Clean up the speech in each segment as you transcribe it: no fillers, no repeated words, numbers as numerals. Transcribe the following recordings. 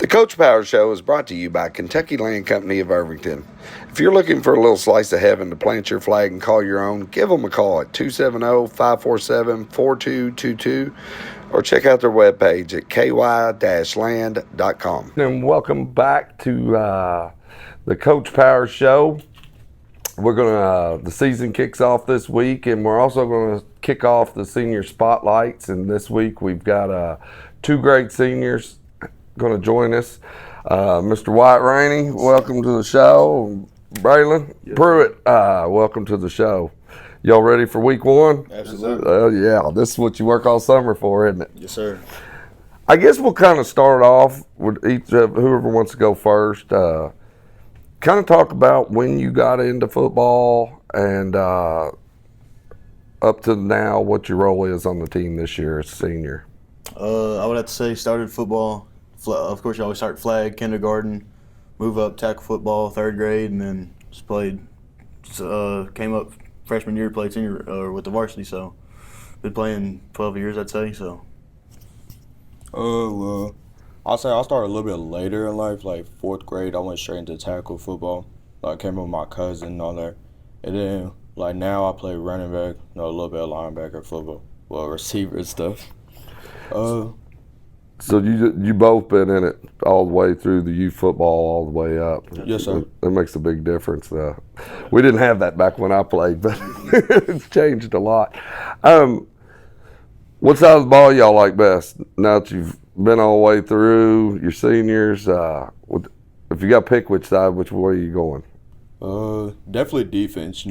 Coach Power Show is brought to you by Kentucky Land Company of Irvington. If you're looking for a little slice of heaven to plant your flag and call your own, give them a call at 270-547-4222 or check out their webpage at ky-land.com. And welcome back to the Coach Power Show. We're gonna the season kicks off this week, and we're also going to kick off the senior spotlights. And this week we've got two great seniors going to join us. Mr. Wyatt Rainey, welcome to the show. Braylon Pruitt, welcome to the show. Y'all ready for week one? Absolutely. Yeah, this is what you work all summer for, isn't it? Yes, sir. I guess we'll kind of start off with whoever wants to go first. Kind of talk about when you got into football and up to now what your role is on the team this year as a senior. I would have to say started football. Of course, you always start flag, kindergarten, move up, tackle football, third grade, and then just played. Came up freshman year, played senior with the varsity. So, been playing 12 years, I'd say. So. Well, I'll say I started a little bit later in life, like fourth grade. I went straight into tackle football. I came up with my cousin and all that, and then like now I play running back, a little bit of linebacker football, well receiver and stuff. So you both been in it all the way through the youth football, all the way up. Yes, sir. That makes a big difference. We didn't have that back when I played, but it's changed a lot. What side of the ball y'all like best? Now that you've been all the way through, your seniors, if you got to pick which side, which way are you going? Definitely defense.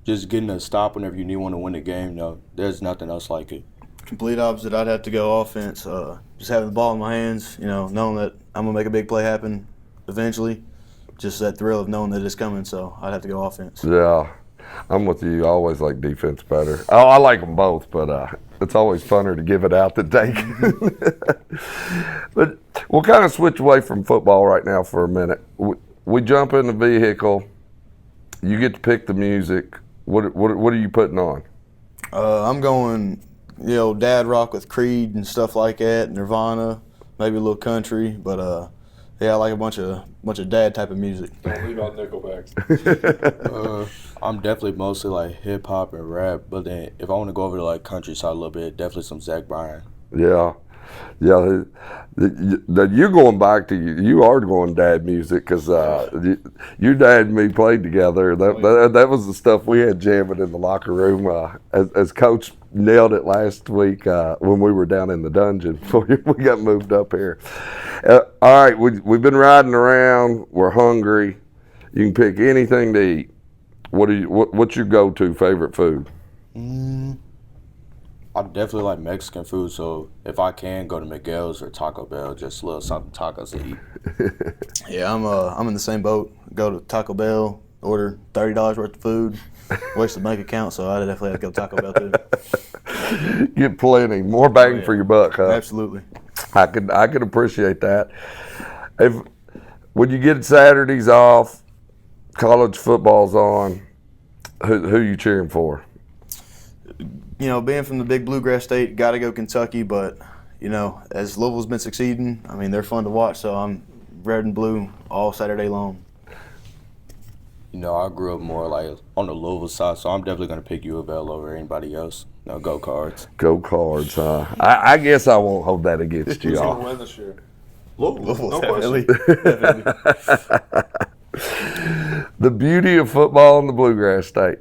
Just getting a stop whenever you need one to win the game. There's nothing else like it. Complete opposite. I'd have to go offense. Just having the ball in my hands, knowing that I'm gonna make a big play happen eventually. Just that thrill of knowing that it's coming. So I'd have to go offense. Yeah, I'm with you. I always like defense better. I like them both, but it's always funner to give it out than take. But we'll kind of switch away from football right now for a minute. We jump in the vehicle. You get to pick the music. What are you putting on? I'm going. Dad rock with Creed and stuff like that, Nirvana, maybe a little country, but I like a bunch of dad type of music. Don't leave out Nickelback. I'm definitely mostly like hip hop and rap, but then if I want to go over to like country side a little bit, definitely some Zach Bryan. Yeah. You're going back to you are going dad music because your dad and me played together. That was the stuff we had jamming in the locker room. As Coach nailed it last week when we were down in the dungeon before we got moved up here. All right, we've been riding around. We're hungry. You can pick anything to eat. What's your go-to favorite food? I definitely like Mexican food, so if I can go to Miguel's or Taco Bell, just a little something tacos to eat. Yeah, I'm in the same boat. Go to Taco Bell, order $30 worth of food, waste the bank account, so I definitely have to go to Taco Bell too. Get plenty, more bang for your buck, huh? Absolutely. I could appreciate that. When you get Saturdays off, college football's on, who you cheering for? Being from the big bluegrass state, got to go Kentucky. But, as Louisville's been succeeding, they're fun to watch. So I'm red and blue all Saturday long. I grew up more like on the Louisville side, so I'm definitely going to pick U of L over anybody else. Go Cards. Go Cards, huh? I guess I won't hold that against you, Who's y'all. going to win this year? Louisville, no definitely. The beauty of football in the bluegrass state.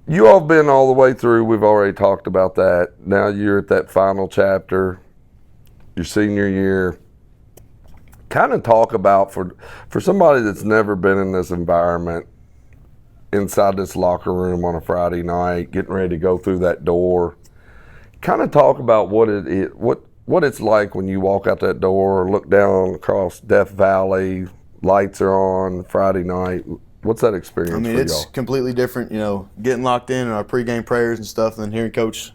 You all have been all the way through. We've already talked about that. Now you're at that final chapter, your senior year. Kind of talk about, for somebody that's never been in this environment, inside this locker room on a Friday night, getting ready to go through that door, kind of talk about what it's like when you walk out that door, look down across Death Valley, lights are on, Friday night. What's that experience for y'all? It's completely different, getting locked in our pregame prayers and stuff, and then hearing Coach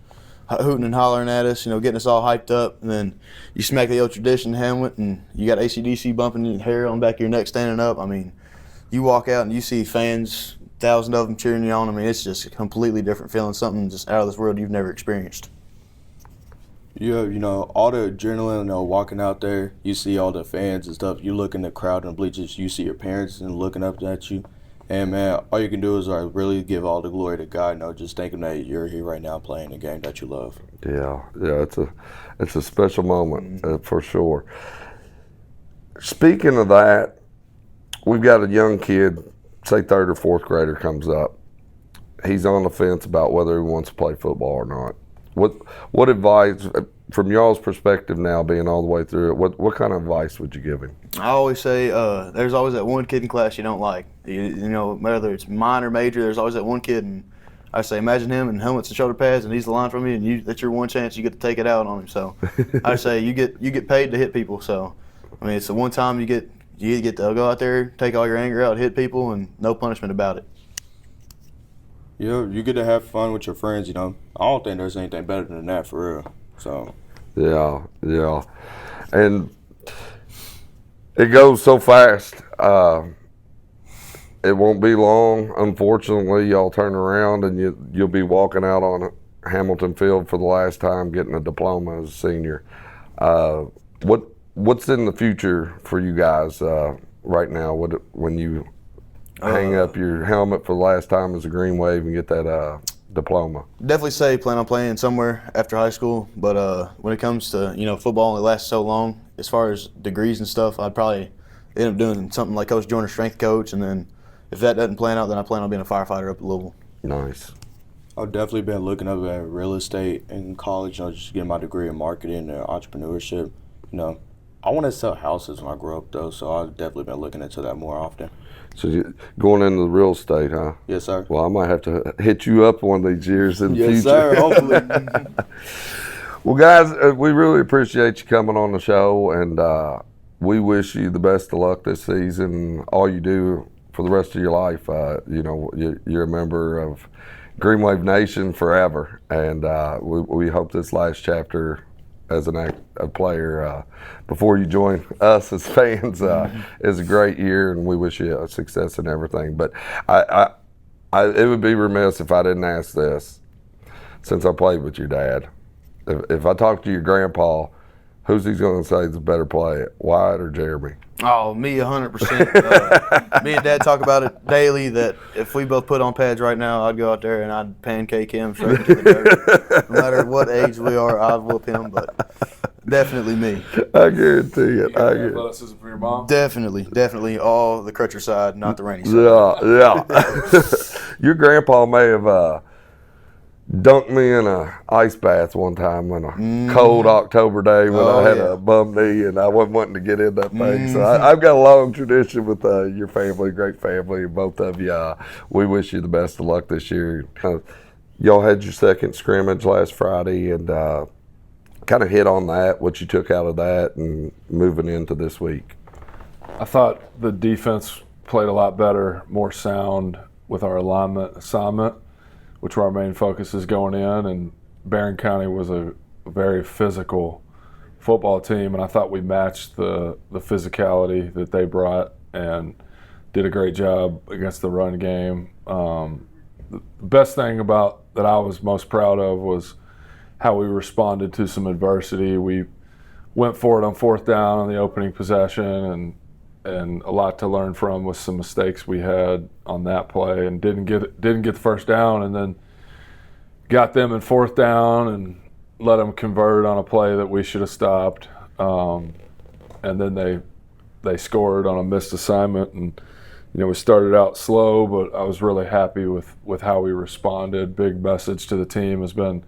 hooting and hollering at us, getting us all hyped up, and then you smack the old tradition helmet, and you got AC/DC bumping your hair on the back of your neck standing up. You walk out and you see fans, thousands of them cheering you on. It's just a completely different feeling, something just out of this world you've never experienced. You know, all the adrenaline, walking out there, you see all the fans and stuff. You look in the crowd in the bleachers, you see your parents and looking up at you. And, man, all you can do is really give all the glory to God, just thinking that you're here right now playing the game that you love. Yeah, it's a special moment for sure. Speaking of that, we've got a young kid, say third or fourth grader, comes up. He's on the fence about whether he wants to play football or not. What advice, from y'all's perspective now, being all the way through it, what kind of advice would you give him? I always say there's always that one kid in class you don't like. You know, whether it's minor or major, there's always that one kid. And I say, imagine him in helmets and shoulder pads, and he's the line from you, and that's your one chance you get to take it out on him. So I say you get paid to hit people. So I mean, it's the one time you get to go out there, take all your anger out, hit people, and no punishment about it. Yeah, you get to have fun with your friends, I don't think there's anything better than that, for real. So. Yeah. And it goes so fast. It won't be long. Unfortunately, y'all turn around and you'll be walking out on Hamilton Field for the last time getting a diploma as a senior. What's in the future for you guys right now? When you hang up your helmet for the last time as a Green Wave and get that diploma? Definitely say plan on playing somewhere after high school, but when it comes to football only lasts so long. As far as degrees and stuff, I'd probably end up doing something like Coach Joyner, strength coach, and then if that doesn't plan out, then I plan on being a firefighter up at Louisville. Nice. I've definitely been looking up at real estate in college, just getting my degree in marketing and entrepreneurship. I want to sell houses when I grow up, though, so I've definitely been looking into that more often. So you're going into the real estate, huh? Yes, sir. Well, I might have to hit you up one of these years in the future. Yes, sir, hopefully. Well, guys, we really appreciate you coming on the show, and we wish you the best of luck this season. All you do for the rest of your life, you're a member of Green Wave Nation forever, and we hope this last chapter as a player before you join us as fans is a great year, and we wish you success in everything. But it would be remiss if I didn't ask this, since I played with your dad. If I talk to your grandpa, who's he going to say is a better player, Wyatt or Jeremy? Oh, me 100%. Me and Dad talk about it daily, that if we both put on pads right now, I'd go out there and I'd pancake him straight into the dirt. No matter what age we are, I'd whoop him, but definitely me. I guarantee it. You got athleticism from your mom? Definitely all the Crutcher side, not the rainy side. Yeah. Your grandpa may have dunked me in a ice bath one time on a cold October day when I had a bum knee and I wasn't wanting to get in that thing. So I've got a long tradition with your family, great family, both of you. We wish you the best of luck this year. Y'all had your second scrimmage last Friday, and kind of hit on that, what you took out of that and moving into this week. I thought the defense played a lot better, more sound with our alignment assignment, which our main focus is going in, and Barron County was a very physical football team, and I thought we matched the physicality that they brought and did a great job against the run game. The best thing that I was most proud of was how we responded to some adversity. We went for it on fourth down on the opening possession, and a lot to learn from with some mistakes we had on that play, and didn't get the first down, and then got them in fourth down and let them convert on a play that we should have stopped, and then they scored on a missed assignment, and we started out slow, but I was really happy with how we responded. Big message to the team has been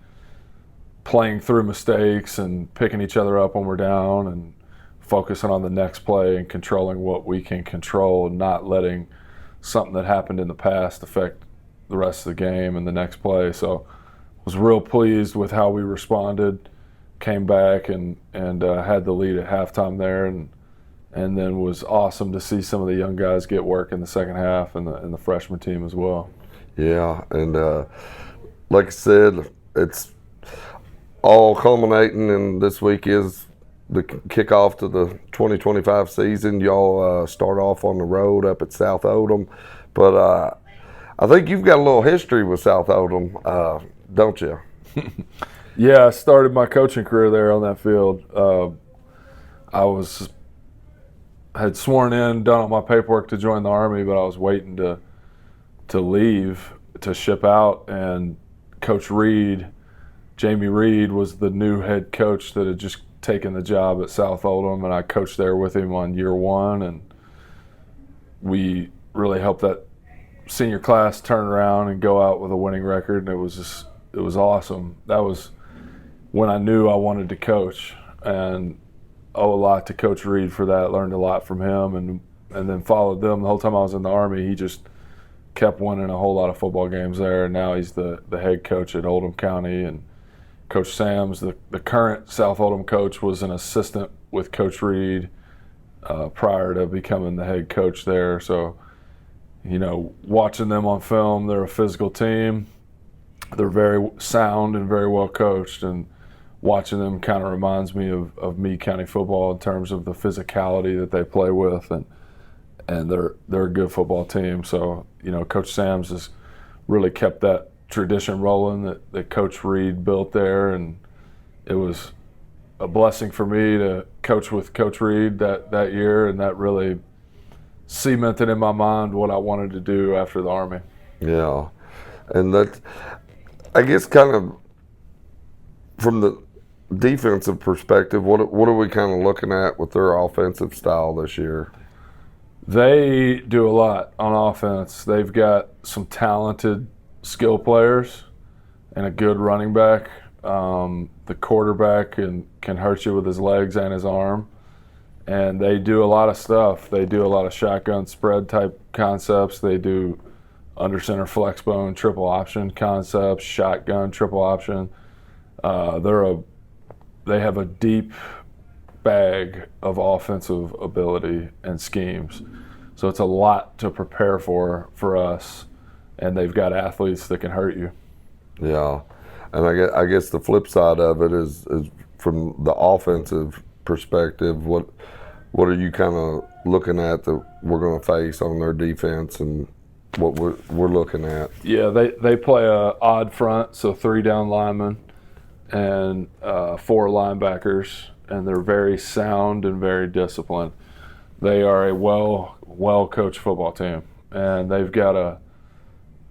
playing through mistakes and picking each other up when we're down and focusing on the next play and controlling what we can control, and not letting something that happened in the past affect the rest of the game and the next play. So I was real pleased with how we responded, came back and had the lead at halftime there, and then was awesome to see some of the young guys get work in the second half, and the freshman team as well. Yeah, and like I said, it's all culminating, and this week is the kickoff to the 2025 season. Y'all start off on the road up at South Oldham, but I think you've got a little history with South Oldham, don't you? Yeah, I started my coaching career there on that field. I had sworn in, done all my paperwork to join the Army, but I was waiting to leave, to ship out, and Coach Reed, Jamie Reed, was the new head coach that had just taken the job at South Oldham, and I coached there with him on year one, and we really helped that senior class turn around and go out with a winning record, and it was awesome. That was when I knew I wanted to coach, and owe a lot to Coach Reed for that. Learned a lot from him, and then followed them the whole time I was in the Army. He just kept winning a whole lot of football games there, and now he's the head coach at Oldham County. And Coach Sams, the current South Oldham coach, was an assistant with Coach Reed prior to becoming the head coach there. So, watching them on film, they're a physical team. They're very sound and very well coached, and watching them kind of reminds me of Meade County football in terms of the physicality that they play with, and they're a good football team. So, Coach Sams has really kept that tradition rolling that Coach Reed built there, and it was a blessing for me to coach with Coach Reed that year, and that really cemented in my mind what I wanted to do after the Army. Yeah, and that, I guess, kind of from the defensive perspective, what are we kind of looking at with their offensive style this year? They do a lot on offense. They've got some talented skill players and a good running back. The quarterback can hurt you with his legs and his arm. And they do a lot of stuff. They do a lot of shotgun spread type concepts. They do under center flex bone triple option concepts, shotgun triple option. They have a deep bag of offensive ability and schemes. So it's a lot to prepare for us, and they've got athletes that can hurt you. Yeah, and I guess the flip side of it is from the offensive perspective, what are you kind of looking at that we're going to face on their defense and what we're looking at? Yeah, they play a odd front, so 3 down linemen and 4 linebackers, and they're very sound and very disciplined. They are a well coached football team, and they've got a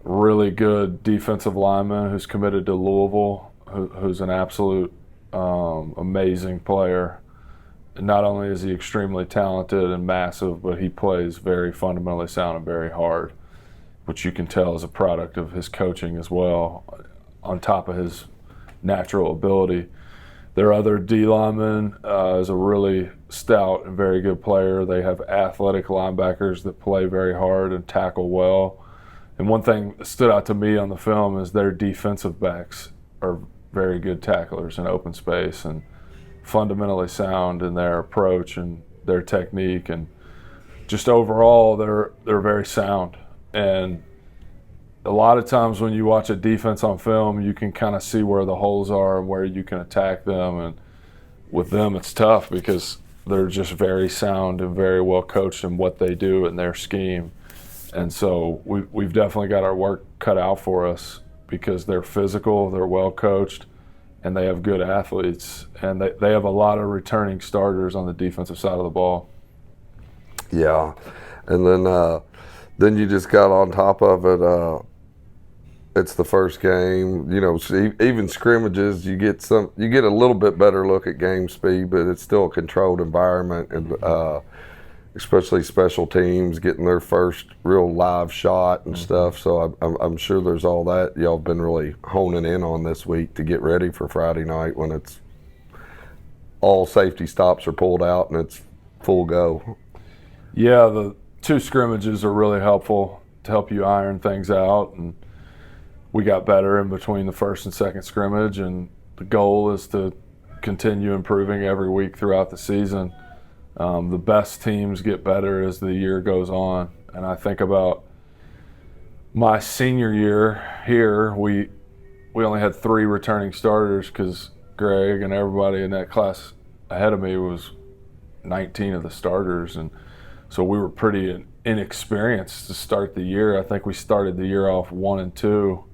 really good defensive lineman who's committed to Louisville, who's an absolute amazing player. And not only is he extremely talented and massive, but he plays very fundamentally sound and very hard, which you can tell is a product of his coaching as well, on top of his natural ability. Their other D lineman is a really stout and very good player. They have athletic linebackers that play very hard and tackle well. And one thing that stood out to me on the film is their defensive backs are very good tacklers in open space and fundamentally sound in their approach and their technique, and just overall they're very sound. And a lot of times when you watch a defense on film, you can kind of see where the holes are and where you can attack them. And with them, it's tough because they're just very sound and very well coached in what they do in their scheme. And so we've definitely got our work cut out for us because they're physical, they're well coached, and they have good athletes. And they have a lot of returning starters on the defensive side of the ball. Yeah, and then you just got on top of it. It's the first game, even scrimmages, you get a little bit better look at game speed, but it's still a controlled environment, and especially special teams getting their first real live shot and stuff. So I'm sure there's all that y'all have been really honing in on this week to get ready for Friday night when it's all safety stops are pulled out and it's full go. Yeah, the 2 scrimmages are really helpful to help you iron things out, and we got better in between the first and second scrimmage, and the goal is to continue improving every week throughout the season. The best teams get better as the year goes on, and I think about my senior year here, we only had 3 returning starters because Greg and everybody in that class ahead of me was 19 of the starters, and so we were pretty inexperienced to start the year. I think we started the year off 1-2,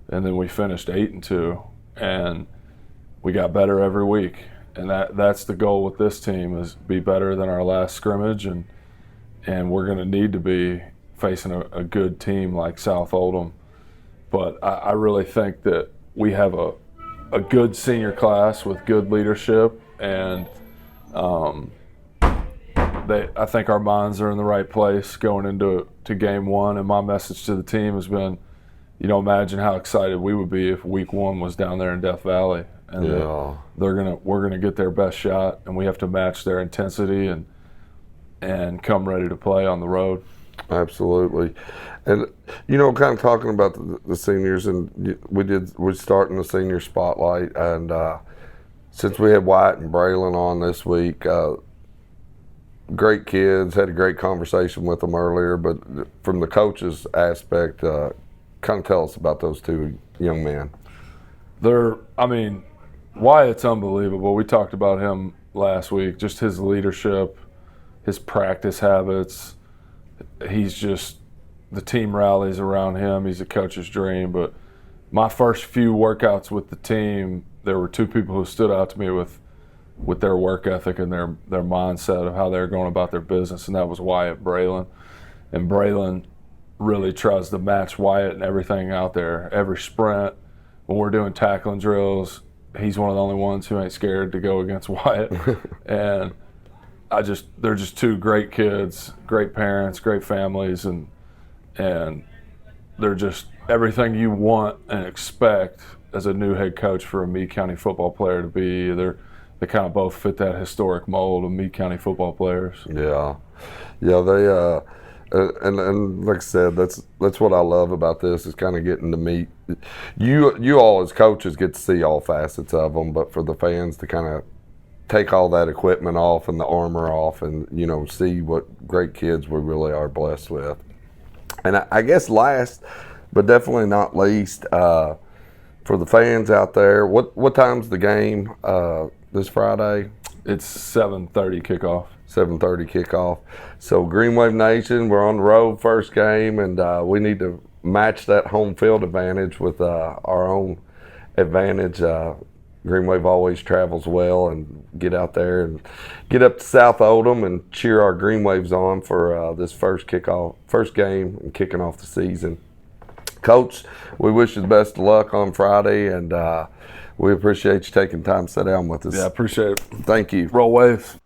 and then we finished 8-2. And we got better every week. And that's the goal with this team, is be better than our last scrimmage, and we're going to need to be facing a good team like South Oldham. But I really think that we have a good senior class with good leadership, and I think our minds are in the right place going into game one. And my message to the team has been, imagine how excited we would be if week one was down there in Death Valley, and we're gonna get their best shot, and we have to match their intensity and come ready to play on the road. Absolutely. And kind of talking about the seniors, and we're starting the senior spotlight, and since we had Wyatt and Braylon on this week, great kids, had a great conversation with them earlier, but from the coach's aspect, kind of tell us about those two young men. Wyatt's unbelievable. We talked about him last week, just his leadership, his practice habits. He's just, the team rallies around him. He's a coach's dream. But my first few workouts with the team, there were two people who stood out to me with their work ethic and their mindset of how they're going about their business, and that was Wyatt and Braylon. And Braylon really tries to match Wyatt and everything out there. Every sprint, when we're doing tackling drills, he's one of the only ones who ain't scared to go against Wyatt. And they're just two great kids, great parents, great families, and they're just everything you want and expect as a new head coach for a Meade County football player to be. They kind of both fit that historic mold of Meade County football players. Yeah, they and like I said, that's what I love about this, is kind of getting to meet you all as coaches, get to see all facets of them, but for the fans to kind of take all that equipment off and the armor off, and see what great kids we really are blessed with. And I guess last, but definitely not least, for the fans out there, what time's the game this Friday? It's 7:30 kickoff. 7:30 kickoff. So Green Wave Nation, we're on the road first game, and we need to match that home field advantage with our own advantage. Green Wave always travels well, and get out there and get up to South Oldham and cheer our Green Waves on for this first game and kicking off the season. Coach, we wish you the best of luck on Friday, and we appreciate you taking time to sit down with us. Yeah, appreciate it. Thank you. Roll Waves.